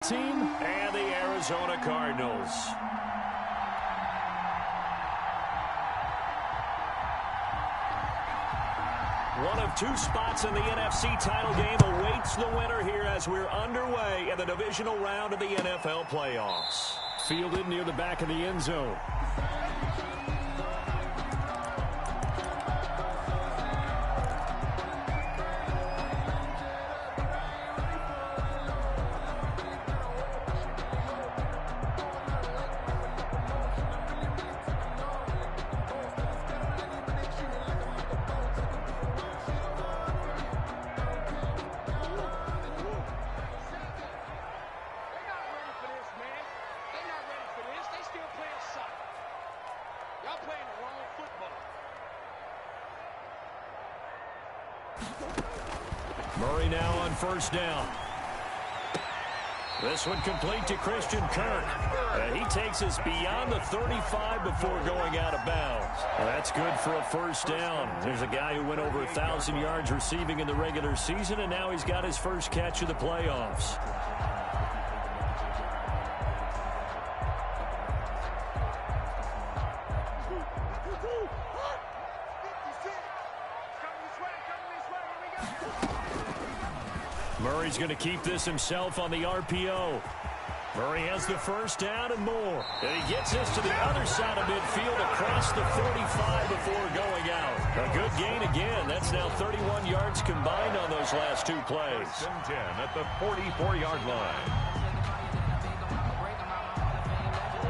Team and the Arizona Cardinals. One of two spots in the NFC title game awaits the winner here as we're underway in the divisional round of the NFL playoffs. Fielded near the back of the end zone. Murray now on first down. This one complete to Christian Kirk. He takes us beyond the 35 before going out of bounds. That's good for a first down. There's a guy who went over 1,000 yards receiving in the regular season, and now he's got his first catch of the playoffs. Murray's going to keep this himself on the RPO. Murray has the first down and more. And he gets this to the other side of midfield across the 45 before going out. A good gain again. That's now 31 yards combined on those last two plays. 10 at the 44-yard line.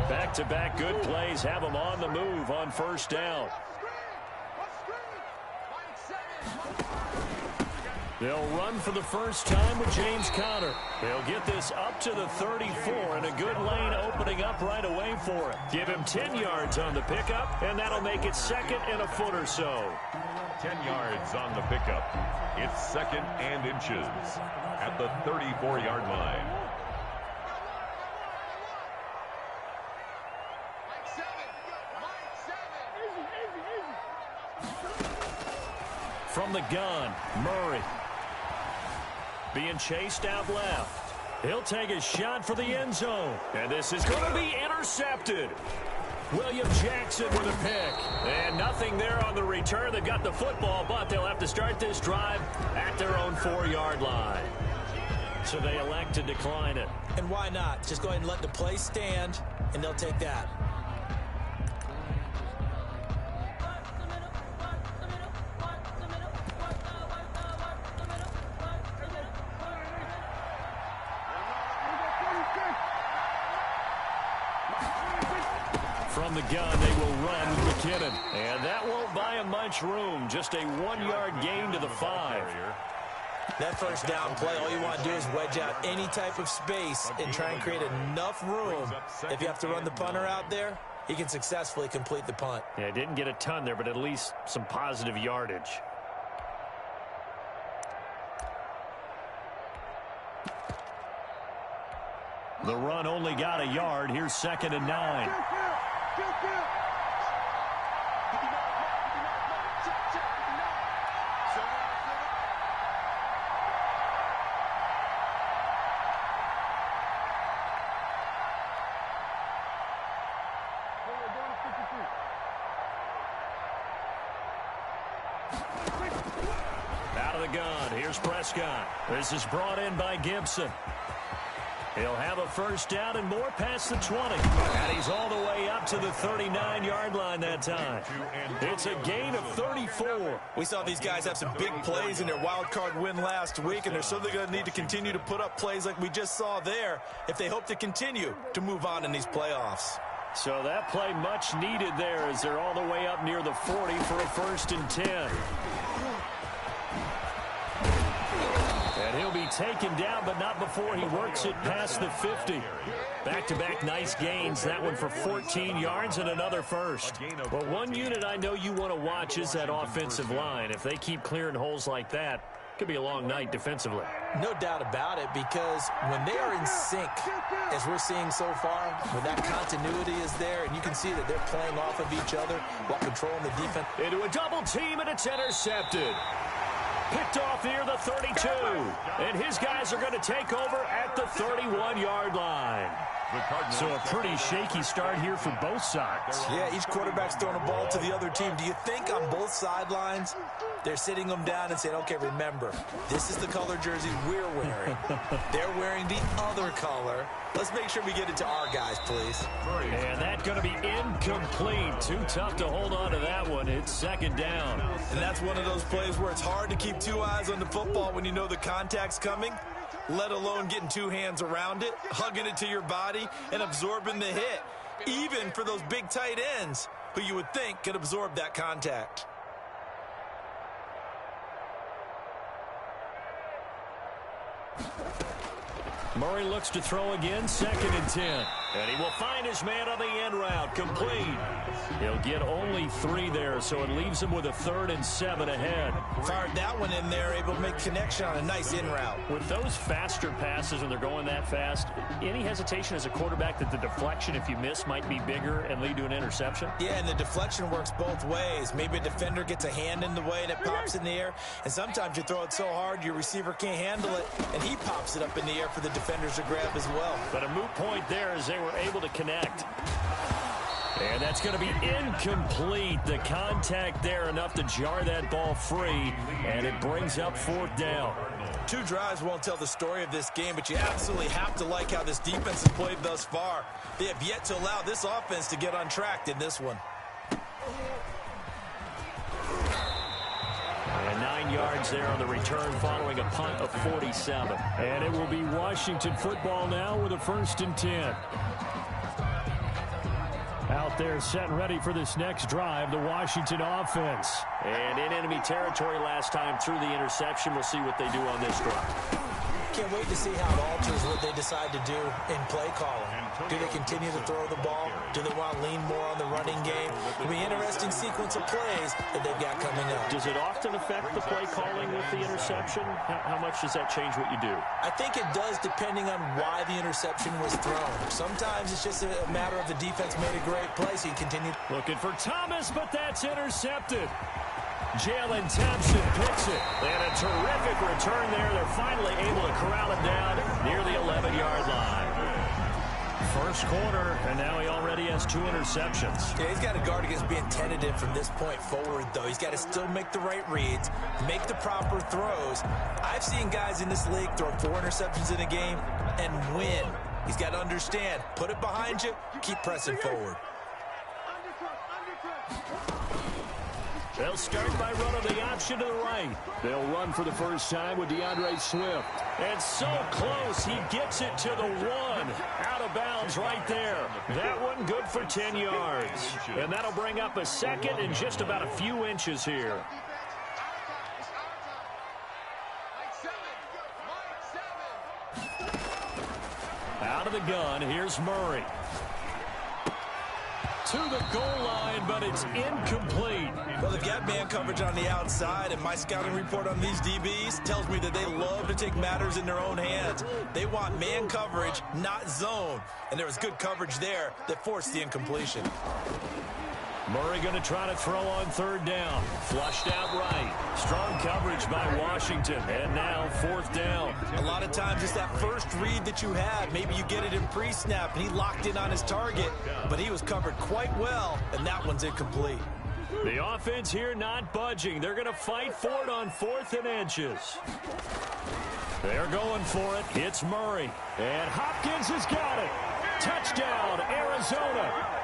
Back-to-back good plays have him on the move on first down. They'll run for the first time with James Conner. They'll get this up to the 34, and a good lane opening up right away for it. Give him 10 yards on the pickup, and that'll make it second and a foot or so. 10 yards on the pickup. It's second and inches at the 34-yard line. From the gun, Murray. Being chased out left. He'll take a shot for the end zone. And this is going to be intercepted. William Jackson with a pick. And nothing there on the return. They've got the football, but they'll have to start this drive at their own 4-yard line. So they elect to decline it. And why not? Just go ahead and let the play stand, and they'll take that. From the gun, they will run with McKinnon. And that won't buy him much room. Just a 1-yard gain to the 5. That first down play, all you want to do is wedge out any type of space and try and create enough room. If you have to run the punter out there, he can successfully complete the punt. Yeah, didn't get a ton there, but at least some positive yardage. The run only got a yard. Here's second and 9. Out of the gun. Here's Prescott. This is brought in by Gibson. He'll have a first down and more past the 20. And he's all the way up to the 39-yard line that time. It's a gain of 34. We saw these guys have some big plays in their wild card win last week, and they're certainly going to need to continue to put up plays like we just saw there if they hope to continue to move on in these playoffs. So that play much needed there as they're all the way up near the 40 for a first and 10. And he'll be taken down, but not before he works it past the 50. Back-to-back nice gains. That one for 14 yards and another first. Well, one unit I know you want to watch is that offensive line. If they keep clearing holes like that, it could be a long night defensively. No doubt about it, because when they are in sync, as we're seeing so far, when that continuity is there, and you can see that they're playing off of each other while controlling the defense. Into a double team, and it's intercepted. Picked off near the 32. And his guys are going to take over at the 31-yard line. So a pretty shaky start here for both sides. Yeah, each quarterback's throwing a ball to the other team. Do you think on both sidelines they're sitting them down and saying, okay, remember, this is the color jersey we're wearing. They're wearing the other color. Let's make sure we get it to our guys, please. And that's going to be incomplete. Too tough to hold on to that one. It's second down. And that's one of those plays where it's hard to keep two eyes on the football when you know the contact's coming, let alone getting two hands around it, hugging it to your body, and absorbing the hit, even for those big tight ends who you would think could absorb that contact. Murray looks to throw again, 2nd and 10. And he will find his man on the end route, complete. He'll get only 3 there, so it leaves him with a 3rd and 7 ahead. Fired that one in there, able to make connection on a nice in route. With those faster passes when they're going that fast, any hesitation as a quarterback that the deflection, if you miss, might be bigger and lead to an interception? Yeah, and the deflection works both ways. Maybe a defender gets a hand in the way and it pops in the air, and sometimes you throw it so hard your receiver can't handle it, and he pops it up in the air for the defenders to grab as well. But a moot point there as they were able to connect. And that's going to be incomplete. The contact there enough to jar that ball free, and it brings up 4th down. 2 drives won't tell the story of this game, but you absolutely have to like how this defense has played thus far. They have yet to allow this offense to get untracked in this one. And 9 yards there on the return following a punt of 47. And it will be Washington football now with a 1st and 10. Out there set and ready for this next drive, the Washington offense. And in enemy territory last time through the interception. We'll see what they do on this drive. Can't wait to see how it alters what they decide to do in play calling. Do they continue to throw the ball? Do they want to lean more on the running game? It'll be an interesting sequence of plays that they've got coming up. Does it often affect the play calling with the interception? How much does that change what you do? I think it does, depending on why the interception was thrown. Sometimes it's just a matter of the defense made a great play, so you continue. Looking for Thomas, but that's intercepted. Jalen Thompson picks it. And a terrific return there. They're finally able to corral him down near the 11-yard line. First quarter, and now he already has 2 interceptions. Yeah, he's got to guard against being tentative from this point forward, though. He's got to still make the right reads, make the proper throws. I've seen guys in this league throw 4 interceptions in a game and win. He's got to understand, put it behind you, keep pressing forward. They'll start by running the option to the right. They'll run for the first time with DeAndre Swift. And so close, he gets it to the 1. Out of bounds right there. That one good for 10 yards. And that'll bring up a 2nd and just about a few inches here. Out of the gun, here's Murray. To the goal line, but it's incomplete. Well, they've got man coverage on the outside, and my scouting report on these DBs tells me that they love to take matters in their own hands. They want man coverage, not zone. And there was good coverage there that forced the incompletion. Murray going to try to throw on 3rd down. Flushed out right. Strong coverage by Washington. And now 4th down. A lot of times it's that first read that you have. Maybe you get it in pre-snap, and he locked in on his target. But he was covered quite well, and that one's incomplete. The offense here not budging. They're going to fight for it on 4th and inches. They're going for it. It's Murray. And Hopkins has got it. Touchdown, Arizona.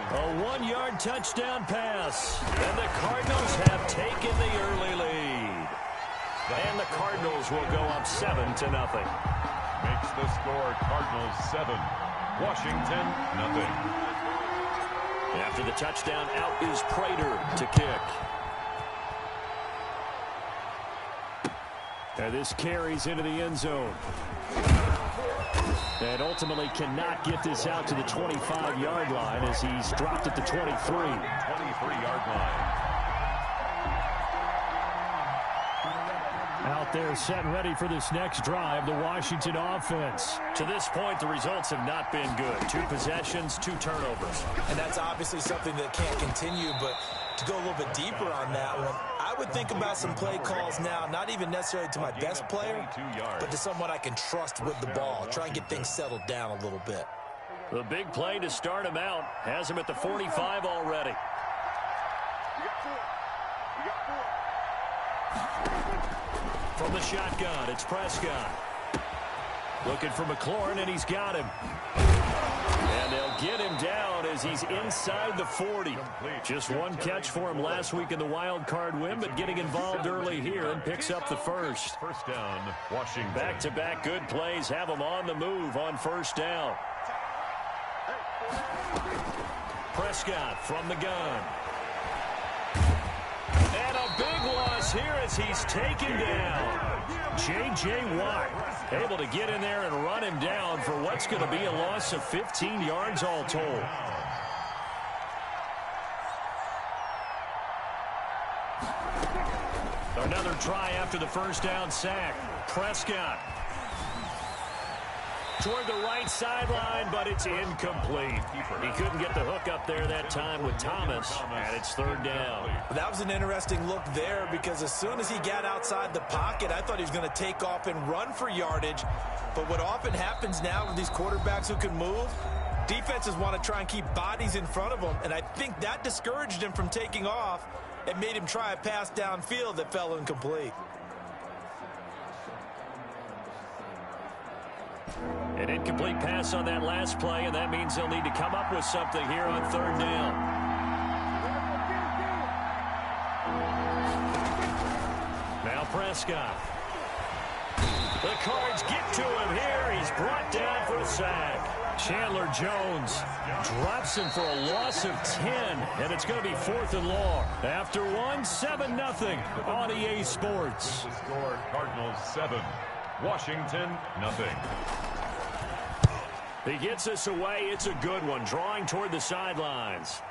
A 1-yard touchdown pass. And the Cardinals have taken the early lead. And the Cardinals will go up 7-0. Makes the score Cardinals 7, Washington 0. After the touchdown, out is Prater to kick. And this carries into the end zone. And ultimately cannot get this out to the 25-yard line as he's dropped at the 23. 23-yard line. Out there set and ready for this next drive, the Washington offense. To this point, the results have not been good. 2 possessions, 2 turnovers. And that's obviously something that can't continue, but to go a little bit deeper on that one, I would think about some play calls now, not even necessarily to my best player, but to someone I can trust with the ball. Try and get things settled down a little bit. The big play to start him out has him at the 45 already. From the shotgun, it's Prescott. Looking for McLaurin, and he's got him. And they'll get him down as he's inside the 40. Just one catch for him last week in the wild card win, but getting involved early here and picks up the first. First down, Washington. Back-to-back good plays have him on the move on first down. Prescott from the gun. And a big loss here as he's taken down. J.J. Watt able to get in there and run him down for what's going to be a loss of 15 yards all told. Another try after the first down sack. Prescott toward the right sideline, but it's incomplete. He couldn't get the hook up there that time with Thomas, and it's third down. That was an interesting look there because as soon as he got outside the pocket, I thought he was going to take off and run for yardage. But what often happens now with these quarterbacks who can move, defenses want to try and keep bodies in front of them, and I think that discouraged him from taking off and made him try a pass downfield that fell incomplete. An incomplete pass on that last play, and that means they'll need to come up with something here on third down. Now Prescott. The Cards get to him here. He's brought down for a sack. Chandler Jones drops him for a loss of 10, and it's going to be 4th and long. After one, 7-0 on EA Sports. The score, Cardinals 7, Washington nothing. He gets us away. It's a good one, drawing toward the sidelines.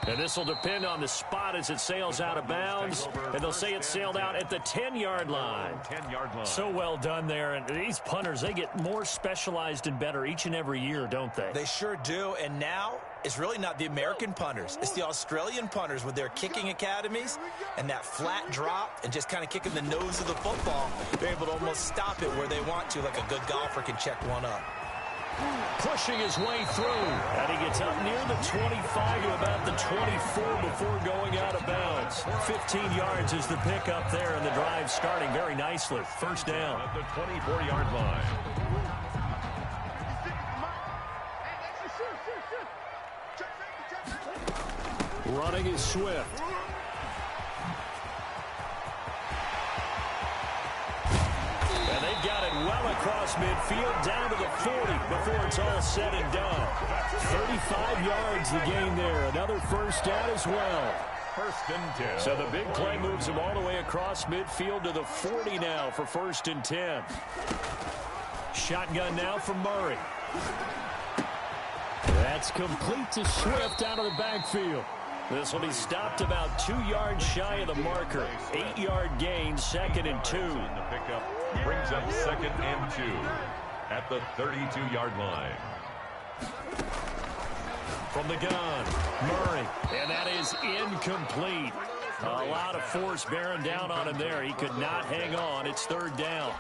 And this will depend on the spot as it sails out of bounds. And they'll say it sailed out at the 10-yard line. 10-yard line. So well done there. And these punters, they get more specialized and better each and every year, don't they? They sure do. And now it's really not the American punters. It's the Australian punters with their kicking academies and that flat drop and just kind of kicking the nose of the football. They're able to almost stop it where they want to, like a good golfer can check one up. Pushing his way through, and he gets up near the 25 to about the 24 before going out of bounds. 15 yards is the pickup there, and the drive starting very nicely. First down. At the 24-yard line. Running is Swift. And they've got it well across midfield, down to the 40 before it's all said and done. 35 yards the gain there. Another first down as well. First and 10. So the big play moves him all the way across midfield to the 40 now for first and 10. Shotgun now from Murray. That's complete to Swift out of the backfield. This will be stopped about 2 yards shy of the marker. 8-yard gain, 2nd and 2. The pickup brings up 2nd and 2 at the 32-yard line. From the gun, Murray, and that is incomplete. A lot of force bearing down on him there. He could not hang on. It's third down.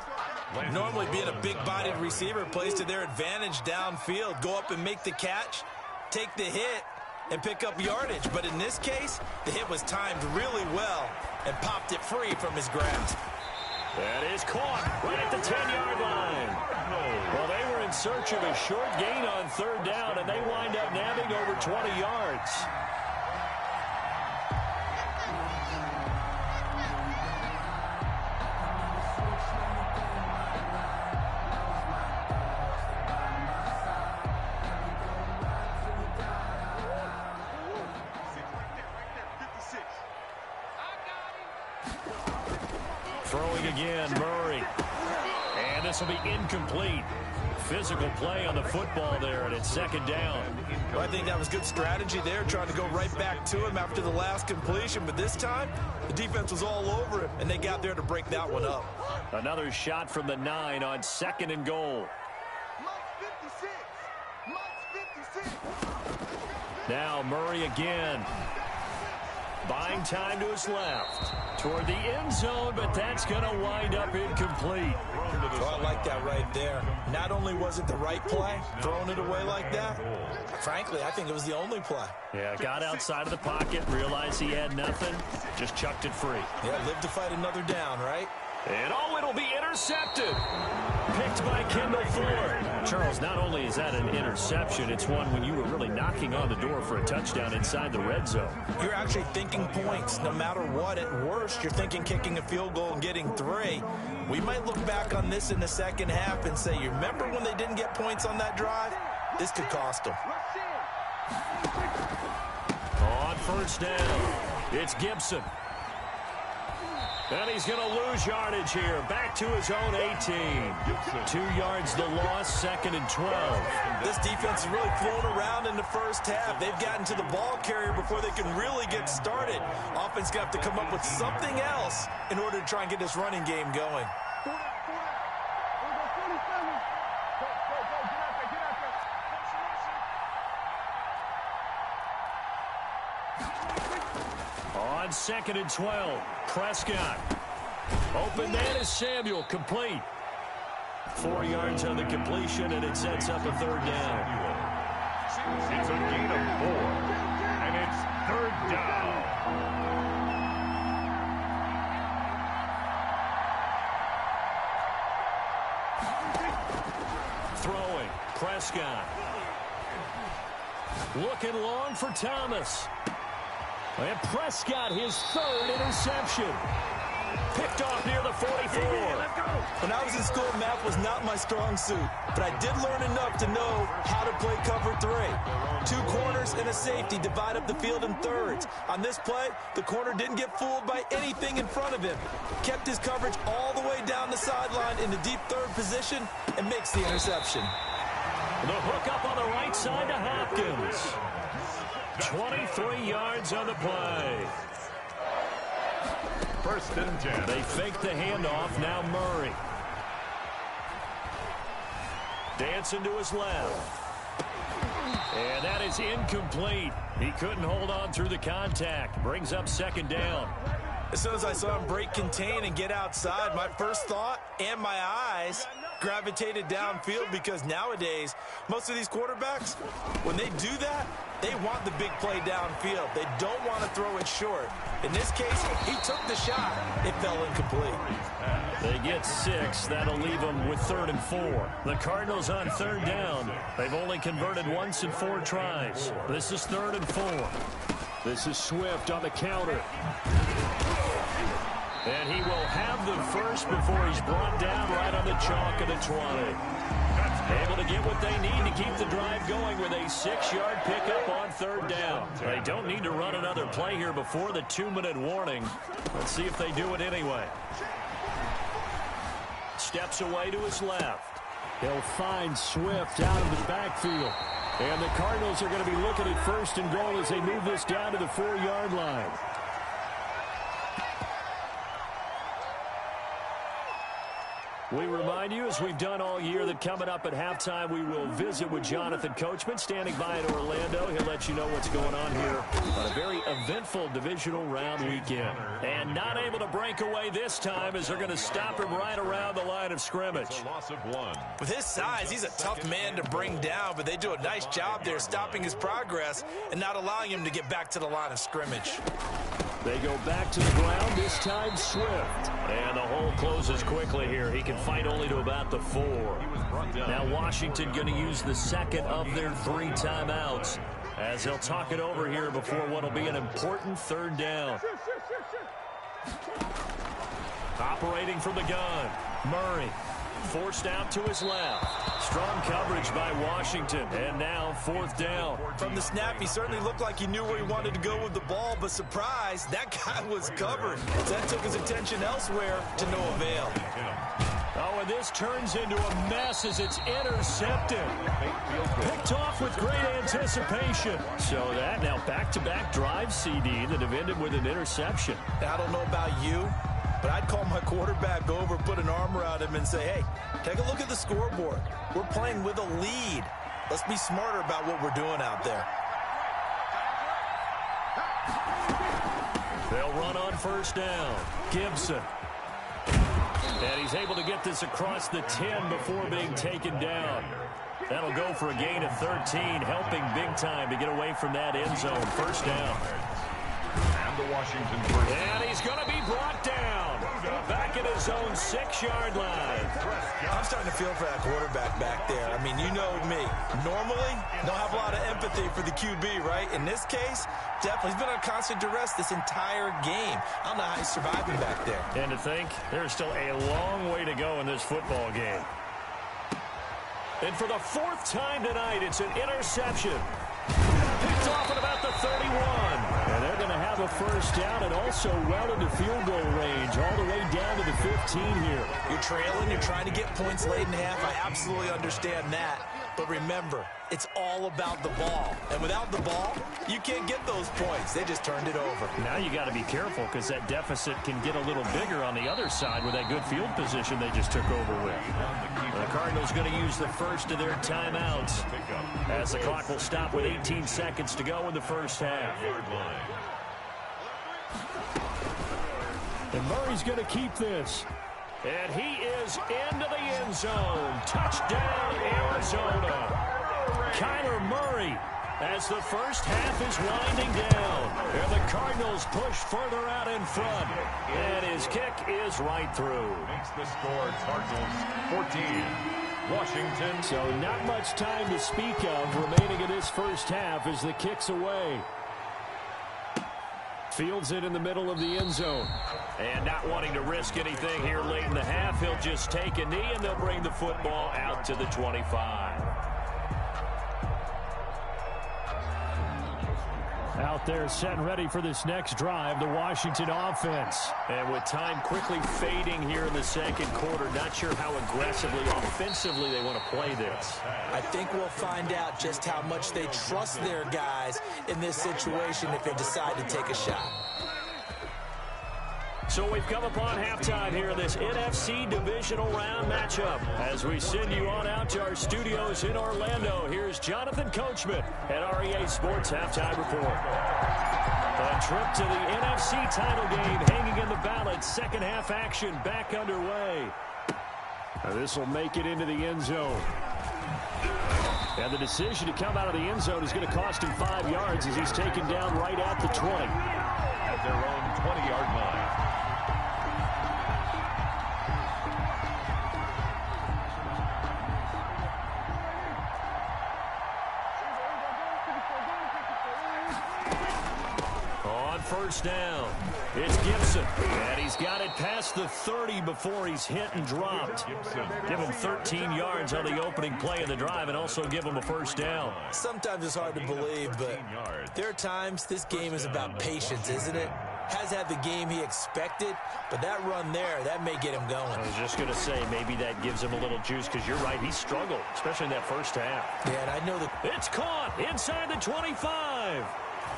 Normally being a big-bodied receiver plays to their advantage downfield. Go up and make the catch, take the hit, and pick up yardage. But in this case, the hit was timed really well and popped it free from his grasp. That is caught right at the 10-yard line. Well, they were in search of a short gain on third down, and they wind up nabbing over 20 yards. Throwing again, Murray. And this will be incomplete. Physical play on the football there, and it's second down. Well, I think that was good strategy there, trying to go right back to him after the last completion. But this time, the defense was all over him, and they got there to break that one up. Another shot from the 9 on 2nd and goal. Now Murray again. Buying time to his left. Toward the end zone, but that's going to wind up incomplete. Oh, I like that right there. Not only was it the right play, throwing it away like that, frankly, I think it was the only play. Yeah, got outside of the pocket, realized he had nothing, just chucked it free. Yeah, live to fight another down, right? And it'll be intercepted. Picked by Kendall Ford. Charles, not only is that an interception, it's one when you were really knocking on the door for a touchdown inside the red zone. You're actually thinking points. No matter what, at worst, you're thinking kicking a field goal and getting 3. We might look back on this in the second half and say, you remember when they didn't get points on that drive? This could cost them. On first down, it's Gibson. And he's going to lose yardage here. Back to his own 18. 2 yards the loss, 2nd and 12. This defense is really thrown around in the first half. They've gotten to the ball carrier before they can really get started. Offense going to have to come up with something else in order to try and get this running game going. On 2nd and 12, Prescott. Open man is Samuel, complete. 4 yards on the completion, and it sets up a 3rd down. It's a gain of 4, and it's 3rd down. Throwing, Prescott. Looking long for Thomas. And Prescott, his 3rd interception. Picked off near the 44. When I was in school, math was not my strong suit, but I did learn enough to know how to play cover 3. 2 corners and a safety divide up the field in thirds. On this play, the corner didn't get fooled by anything in front of him. Kept his coverage all the way down the sideline in the deep 3rd position and makes the interception. The hook up on the right side to Hopkins. 23 yards on the play. 1st and 10. They fake the handoff. Now Murray. Dancing to his left. And that is incomplete. He couldn't hold on through the contact. Brings up 2nd down. As soon as I saw him break contain and get outside, my first thought and my eyes gravitated downfield, because nowadays, most of these quarterbacks, when they do that, they want the big play downfield. They don't want to throw it short. In this case, he took the shot. It fell incomplete. They get 6. That'll leave them with 3rd and 4. The Cardinals on 3rd down. They've only converted once in 4 tries. This is 3rd and 4. This is Swift on the counter. And he will have the first before he's brought down right on the chalk of the 20. Able to get what they need to keep the drive going with a 6-yard pickup on 3rd down. They don't need to run another play here before the 2-minute warning. Let's see if they do it anyway. Steps away to his left. He'll find Swift out of the backfield. And the Cardinals are going to be looking at 1st and goal as they move this down to the 4-yard line. We remind you, as we've done all year, that coming up at halftime, we will visit with Jonathan Coachman, standing by in Orlando. He'll let you know what's going on here on a very eventful divisional round weekend. And not able to break away this time, as they're going to stop him right around the line of scrimmage. Loss of 1. With his size, he's a tough man to bring down, but they do a nice job there stopping his progress and not allowing him to get back to the line of scrimmage. They go back to the ground, this time Swift. And the hole closes quickly here. He can fight only to about the 4. Now Washington going to use the 2nd of their 3 timeouts as they'll talk it over here before what will be an important 3rd down. Operating from the gun, Murray. Forced out to his left. Strong coverage by Washington. And now 4th down. From the snap, he certainly looked like he knew where he wanted to go with the ball, but surprise, that guy was covered. That took his attention elsewhere to no avail. Oh, and this turns into a mess as it's intercepted. Picked off with great anticipation. So that now back-to-back drive, CD, that have ended with an interception. I don't know about you, but I'd call my quarterback over, put an arm around him, and say, hey, take a look at the scoreboard. We're playing with a lead. Let's be smarter about what we're doing out there. They'll run on first down. Gibson. And he's able to get this across the 10 before being taken down. That'll go for a gain of 13, helping big time to get away from that end zone. First down. And the Washington first. And he's going to be brought down. Back at his own 6-yard line. I'm starting to feel for that quarterback back there. I mean, you know me. Normally, don't have a lot of empathy for the QB, right? In this case, definitely. He's been on constant duress this entire game. I don't know how he's surviving back there. And to think, there's still a long way to go in this football game. And for the 4th time tonight, it's an interception. Picked off at about the 31. And they're going to have a first down and also well into field goal range, all the way down to the 15 here. You're trailing. You're trying to get points late in half. I absolutely understand that. But remember, it's all about the ball. And without the ball, you can't get those points. They just turned it over. Now you got to be careful because that deficit can get a little bigger on the other side with that good field position they just took over with. The Cardinals going to use the first of their timeouts as the clock will stop with 18 seconds to go in the first half. And Murray's going to keep this. And he is into the end zone. Touchdown, Arizona. Kyler Murray as the first half is winding down. And the Cardinals push further out in front. And his kick is right through. Makes the score Cardinals 14. Washington. So not much time to speak of remaining in this first half as the kick's away. Fields it in the middle of the end zone. And not wanting to risk anything here late in the half, he'll just take a knee and they'll bring the football out to the 25. Out there set and ready for this next drive, the Washington offense. And with time quickly fading here in the second quarter, not sure how aggressively, offensively they want to play this. I think we'll find out just how much they trust their guys in this situation if they decide to take a shot. So we've come upon halftime here in this NFC Divisional Round matchup. As we send you on out to our studios in Orlando, here's Jonathan Coachman at REA Sports Halftime Report. A trip to the NFC title game hanging in the balance. Second half action back underway. This will make it into the end zone. And the decision to come out of the end zone is going to cost him 5 yards as he's taken down right at the 20. At their own 20-yard line. First down. It's Gibson. And he's got it past the 30 before he's hit and dropped. Give him 13 yards on the opening play of the drive and also give him a first down. Sometimes it's hard to believe, but there are times this game is about patience, isn't it? Has had the game he expected, but that run there, that may get him going. I was just going to say, maybe that gives him a little juice because you're right, he struggled, especially in that first half. Yeah, and I know that. It's caught inside the 25.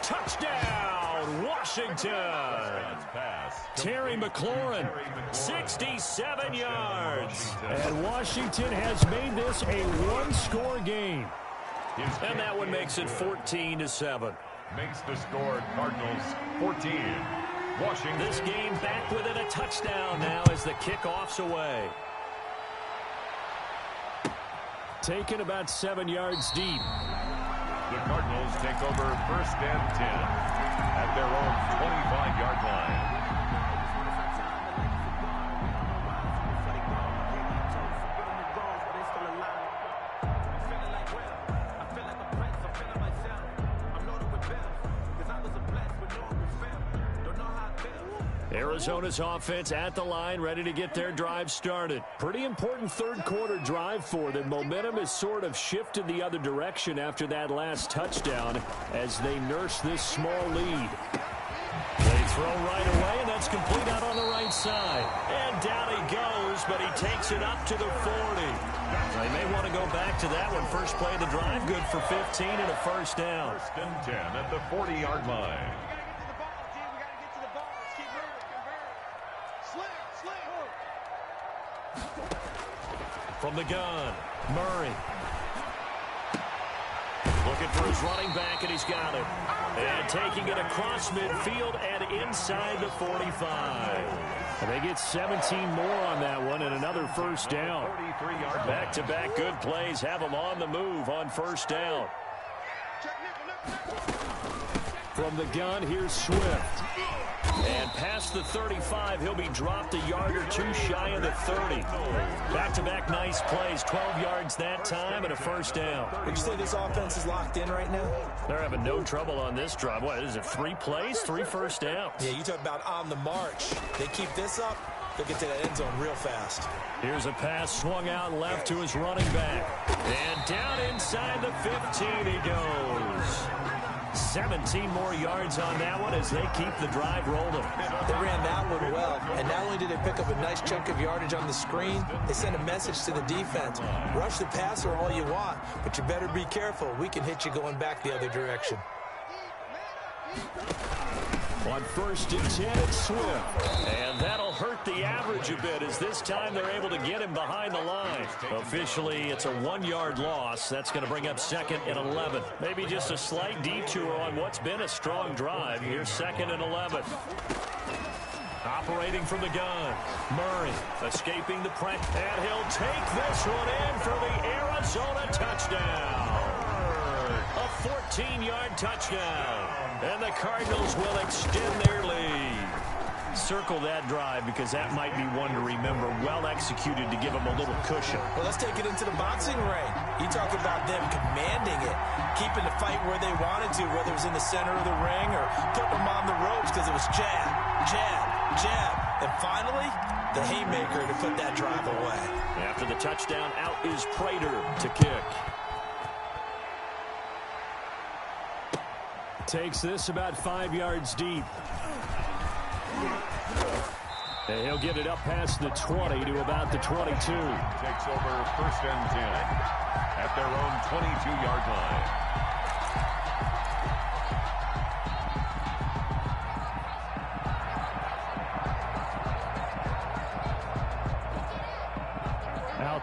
Touchdown, Washington. Terry McLaurin, 67 yards. And Washington has made this a one-score game. And that one makes it 14-7. Makes the score Cardinals 14. Washington. This game back within a touchdown now as the kickoff's away. Taken about 7 yards deep. The Cardinals take over first and 10 at their own 25-yard line. Arizona's offense at the line, ready to get their drive started. Pretty important third quarter drive for them. Momentum has sort of shifted the other direction after that last touchdown as they nurse this small lead. They throw right away, and that's complete out on the right side. And down he goes, but he takes it up to the 40. They may want to go back to that one. First play of the drive, good for 15 and a first down. First and 10 at the 40-yard line. From the gun, Murray. Looking for his running back, and he's got it. And taking it across midfield and inside the 45. And they get 17 more on that one and another first down. Back-to-back good plays have them on the move on first down. From the gun, here's Swift. And past the 35, he'll be dropped a yard or two shy of the 30. Back-to-back nice plays, 12 yards that time and a first down. Would you say this offense is locked in right now? They're having no trouble on this drive. What is it, 3 plays, 3 first downs? Yeah, you talk about on the march. They keep this up, they'll get to that end zone real fast. Here's a pass swung out left to his running back. And down inside the 15 he goes. 17 more yards on that one as they keep the drive rolling. They ran that one well, and not only did they pick up a nice chunk of yardage on the screen, they sent a message to the defense. Rush the passer all you want, but you better be careful. We can hit you going back the other direction. On first and 10, it's Swift. And that'll hurt the average a bit as this time they're able to get him behind the line. Officially, it's a 1-yard loss. That's going to bring up second and 11. Maybe just a slight detour on what's been a strong drive. Here's second and 11. Operating from the gun, Murray escaping the press. And he'll take this one in for the Arizona touchdown. A 14-yard touchdown. And the Cardinals will extend their lead. Circle that drive because that might be one to remember. Well executed to give them a little cushion. Well, let's take it into the boxing ring. You talk about them commanding it, keeping the fight where they wanted to, whether it was in the center of the ring or putting them on the ropes because it was jab, jab, jab. And finally, the haymaker to put that drive away. After the touchdown, out is Prater to kick. Takes this about 5 yards deep. And he'll get it up past the 20 to about the 22. Takes over first and 10 at their own 22-yard line.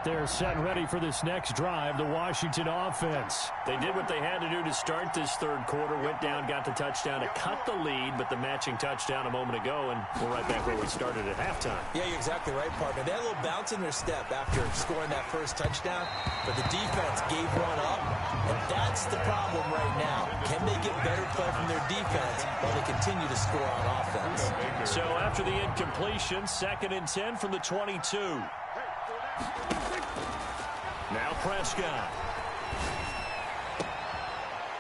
They're set and ready for this next drive, the Washington offense. They did what they had to do to start this third quarter, went down, got the touchdown to cut the lead, but the matching touchdown a moment ago, and we're right back where we started at halftime. Yeah, you're exactly right, partner. They had a little bounce in their step after scoring that first touchdown, but the defense gave one up, and that's the problem right now. Can they get better play from their defense while they continue to score on offense? So after the incompletion, second and 10 from the 22. Now Prescott.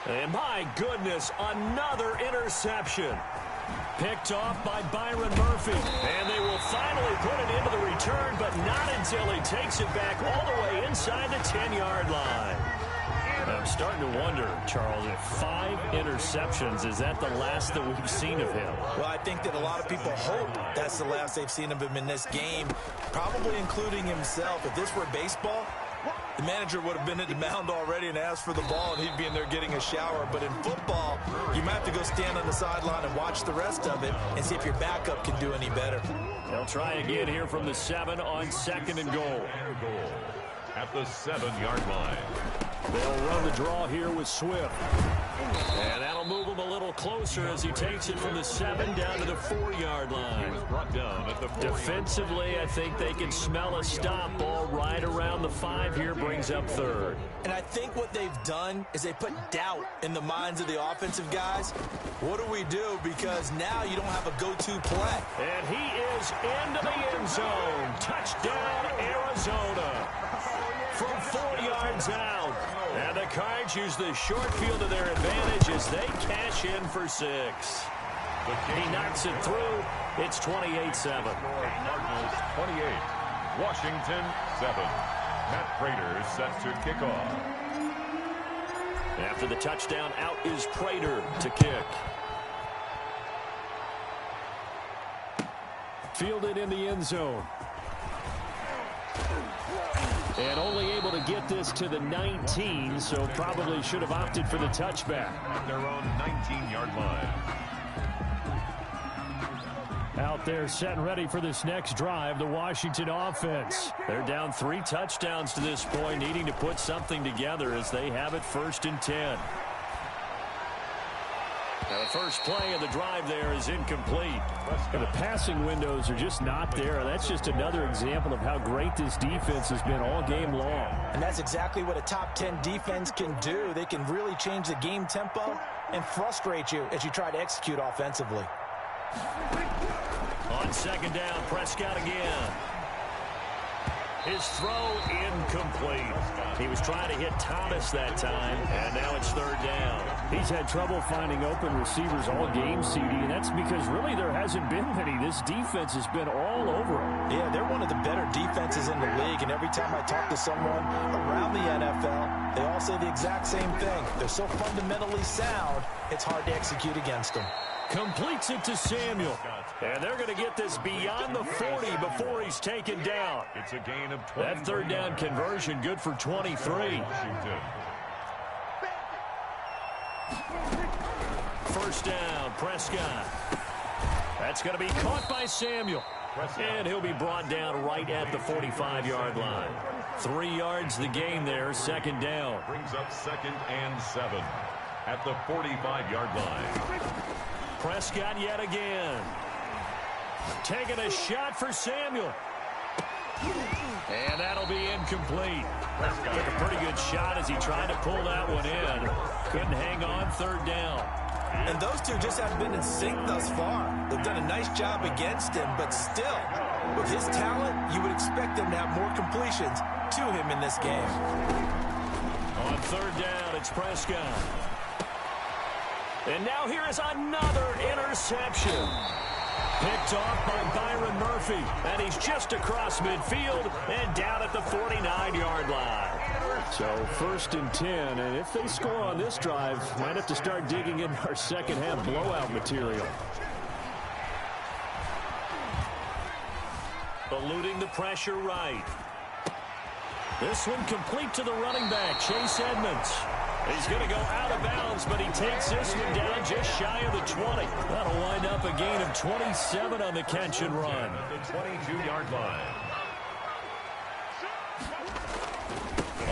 And my goodness, another interception. Picked off by Byron Murphy. And they will finally put it into the return, but not until he takes it back all the way inside the 10-yard line. I'm starting to wonder, Charles, if 5 interceptions, is that the last that we've seen of him? Well, I think that a lot of people hope that's the last they've seen of him in this game, probably including himself. If this were baseball, the manager would have been at the mound already and asked for the ball, and he'd be in there getting a shower. But in football, you might have to go stand on the sideline and watch the rest of it and see if your backup can do any better. They'll try again here from the 7 on second and goal. At the 7-yard line. They'll run the draw here with Swift. And that'll move him a little closer as he takes it from the 7 down to the 4-yard line. He was brought down at the 4. Defensively, I think they can smell a stop. Ball right around the 5 here brings up third. And I think what they've done is they put doubt in the minds of the offensive guys. What do we do? Because now you don't have a go-to play. And he is into the end zone. Touchdown, Arizona. From 4 yards out. And the Cards use the short field to their advantage as they cash in for 6. He knocks it through. It's 28-7. Cardinals 28. Washington 7. Matt Prater set to kick off. After the touchdown, out is Prater to kick. Fielded in the end zone. And only able to get this to the 19, so probably should have opted for the touchback. At their own 19-yard line. Out Out there set and ready for this next drive, the Washington offense. They're down 3 touchdowns to this point, needing to put something together as they have it 1st and 10. Now the first play of the drive there is incomplete. And the passing windows are just not there. That's just another example of how great this defense has been all game long. And that's exactly what a top 10 defense can do. They can really change the game tempo and frustrate you as you try to execute offensively. On 2nd down, Prescott again. His throw incomplete. He was trying to hit Thomas that time, and now it's 3rd down. He's had trouble finding open receivers all game, CD, and that's because really there hasn't been many. This defense has been all over him. Yeah, they're one of the better defenses in the league, and every time I talk to someone around the NFL, they all say the exact same thing. They're so fundamentally sound, it's hard to execute against them. Completes it to Samuel. And they're going to get this beyond the 40 before he's taken down. It's a gain of 20. That 3rd down conversion good for 23. First down, Prescott. That's going to be caught by Samuel. And he'll be brought down right at the 45-yard line. 3 yards the gain there, 2nd down. Brings up 2nd and 7 at the 45-yard line. Prescott yet again. Taking a shot for Samuel. And that'll be incomplete. Took a pretty good shot as he tried to pull that one in. Couldn't hang on, 3rd down. And those two just haven't been in sync thus far. They've done a nice job against him, but still, with his talent, you would expect them to have more completions to him in this game. On 3rd down, it's Prescott. And now here is another interception. Picked off by Byron Murphy. And he's just across midfield and down at the 49-yard line. So 1st and 10. And if they score on this drive, might have to start digging in our second-half blowout material. Eluding the pressure right. This one complete to the running back, Chase Edmonds. He's going to go out of bounds, but he takes this one down just shy of the 20. That'll wind up a gain of 27 on the catch and run. The 22-yard line.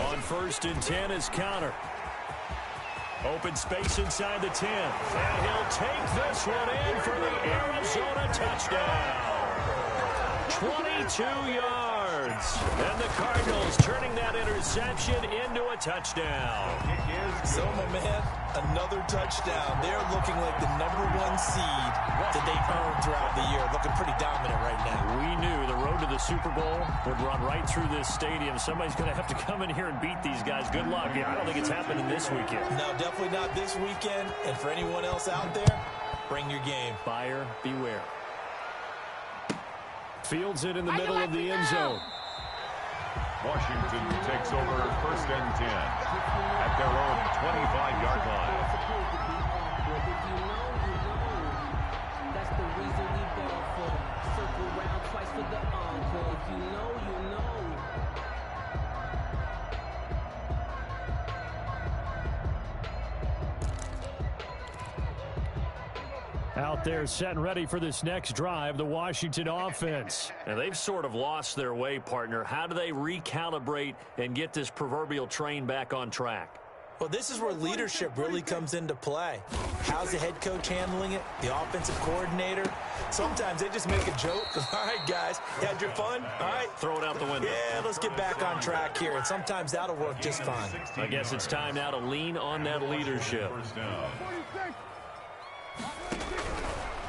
On 1st and 10 is Connor. Open space inside the 10. And he'll take this one in for the Arizona touchdown. 22 yards. And the Cardinals turning that interception into a touchdown. So, my man, another touchdown. They're looking like the #1 seed that they earned throughout the year. Looking pretty dominant right now. We knew the road to the Super Bowl would run right through this stadium. Somebody's going to have to come in here and beat these guys. Good luck. I don't think it's happening this weekend. No, definitely not this weekend. And for anyone else out there, bring your game. Buyer beware. Fields it in the middle of the end zone. Washington takes over 1st and 10 at their own 25-yard line. That's the reason we ball for. Circle round twice for the encore. If you know, you know. Out there set and ready for this next drive, the Washington offense. And they've sort of lost their way, partner. How do they recalibrate and get this proverbial train back on track? Well, this is where leadership really comes into play. How's the head coach handling it? The offensive coordinator? Sometimes they just make a joke. All right, guys, you had your fun? All right. Throw it out the window. Yeah, let's get back on track here. And sometimes that'll work just fine. I guess it's time now to lean on that leadership.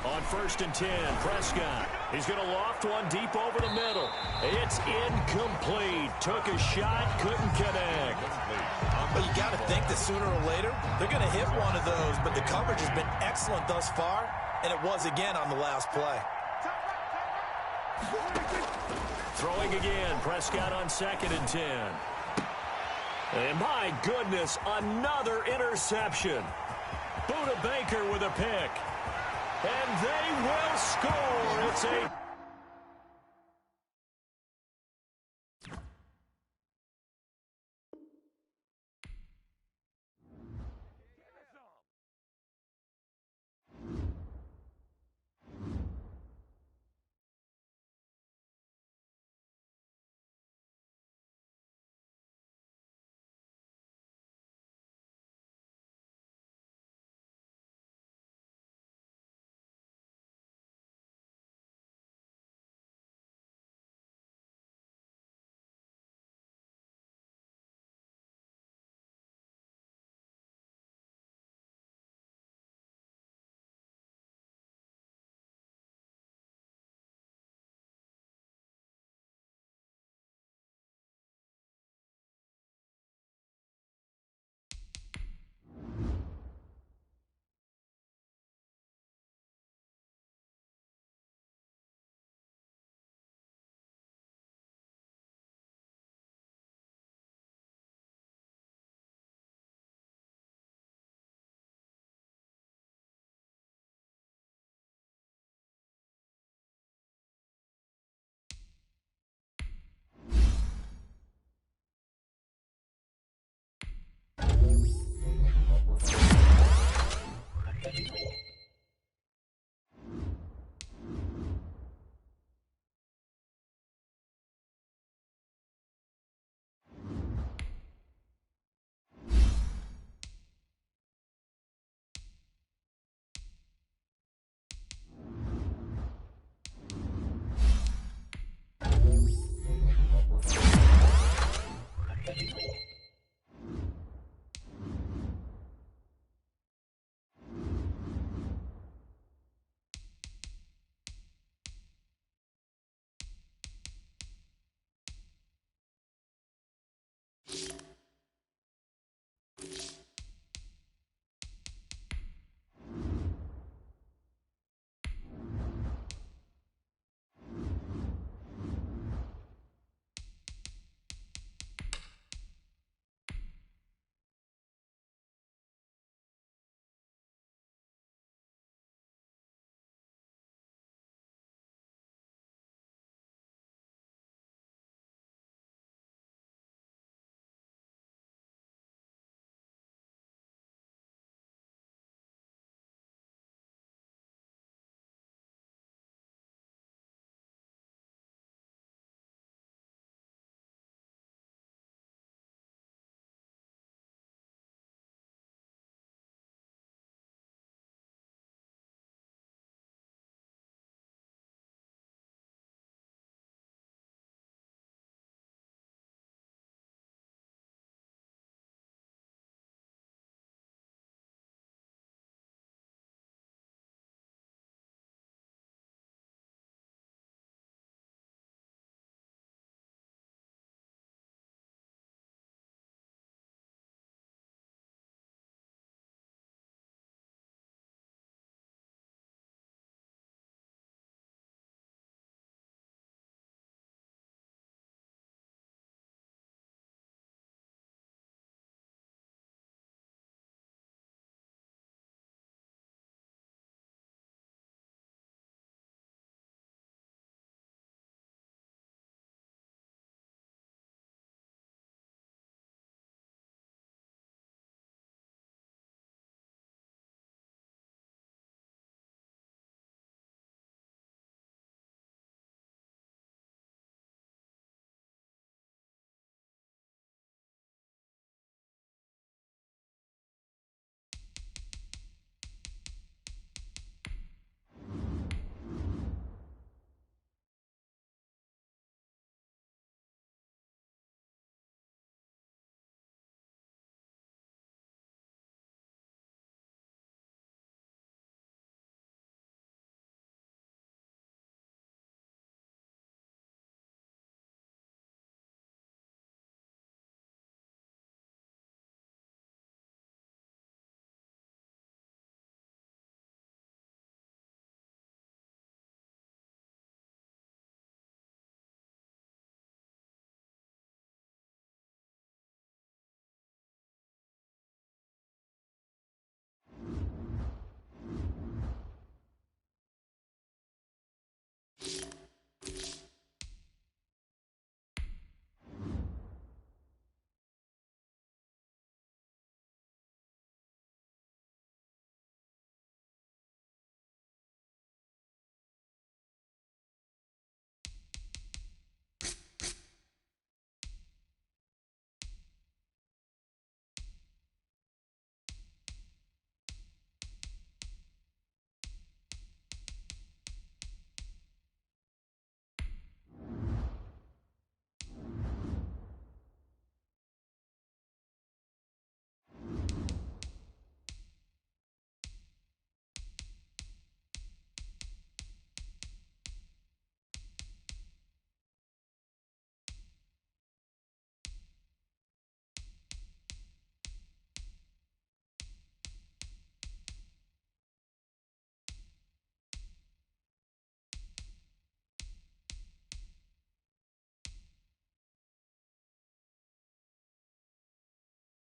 On 1st and 10, Prescott. He's going to loft one deep over the middle. It's incomplete. Took a shot, couldn't connect. But you got to think that sooner or later, they're going to hit one of those. But the coverage has been excellent thus far, and it was again on the last play. Throwing again, Prescott on 2nd and 10. And my goodness, another interception. Buda Baker with a pick. And they will score. It's a